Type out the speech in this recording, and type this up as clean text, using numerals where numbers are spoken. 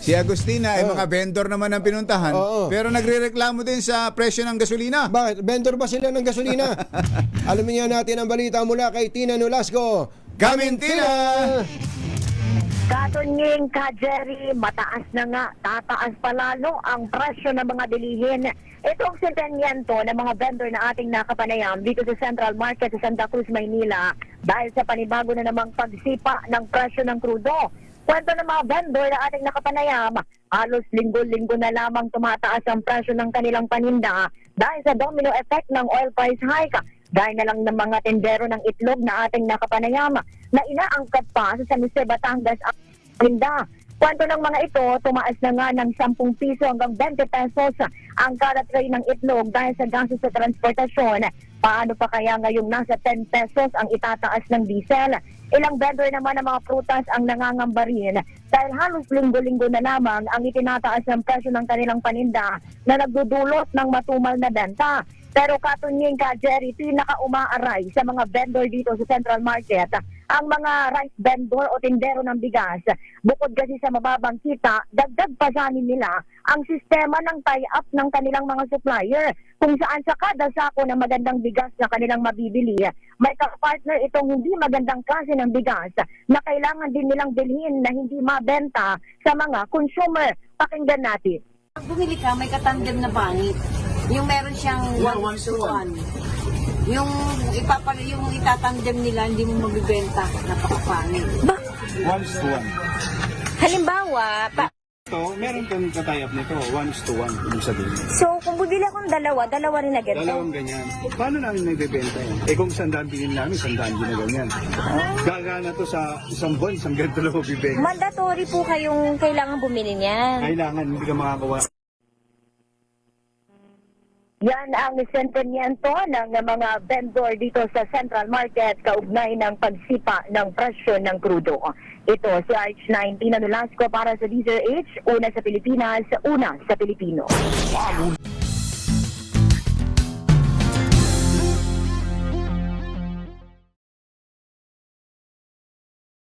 Si Agustina ay mga vendor naman ang pinuntahan. Oo. Pero nagrereklamo din sa presyo ng gasolina. Bakit? Vendor ba sila ng gasolina? Alamin nga natin ang balita mula kay Tina Nolasco. Kamintina! Katunying ka, Jerry, mataas na nga, tataas pa lalo ang presyo ng mga bilihin. Itong senteniento ng mga vendor na ating nakapanayam dito sa Central Market sa Santa Cruz, Maynila dahil sa panibago na namang pagsipa ng presyo ng krudo. Kwento ng mga vendor na ating nakapanayam, halos linggo-linggo na lamang tumataas ang presyo ng kanilang paninda dahil sa domino effect ng oil price hike. Dahil na lang ng mga tendero ng itlog na ating nakapanayam na inaangkat pa sa San Jose, Batangas ang paninda. Kwento ng mga ito, tumaas na nga ng 10 piso hanggang 20 pesos ang kada tray ng itlog dahil sa gastos sa transportasyon. Paano pa kaya ngayong nasa 10 pesos ang itataas ng diesel? Ilang vendor naman ng mga prutas ang nangangamba rin dahil halos linggo-linggo na lamang ang itinataas ng presyo ng kanilang paninda na nagdudulot ng matumal na benta. Pero katunying ka, Jerry, pinaka-umaaray sa mga vendor dito sa Central Market ang mga rice vendor o tindero ng bigas. Bukod kasi sa mababang kita, dagdag pa sanin nila ang sistema ng tie-up ng kanilang mga supplier kung saan sa kada sako ng magandang bigas na kanilang mabibili, may kapartner itong hindi magandang klase ng bigas na kailangan din nilang bilhin na hindi mabenta sa mga consumer. Pakinggan natin. Pag bumili ka, may katandem na banit. Yung meron siyang 1-to-1. Yung itatandem nila, hindi mo mabibenta. Napakapangit. 1:1. Halimbawa, Ito, meron kang katayap nito, 1:1, ibig sabihin. so kung bibili akong dalawa rin na ganito. Dalawang ganyan. Paano namin nagbebenta yan? Eh kung 100 bilhin namin, 100 din na ganyan. Gagana to sa isang buwan, isang ganito lang bibenta. Mandatory po kayong kailangan bumili niyan. Kailangan, hindi ka makakawa. Yan ang senteniento ng mga vendor dito sa Central Market kaugnay ng pagsipa ng presyo ng krudo. Ito si RH19 Nolasco para sa DZRH, una sa Pilipinas, una sa Pilipino.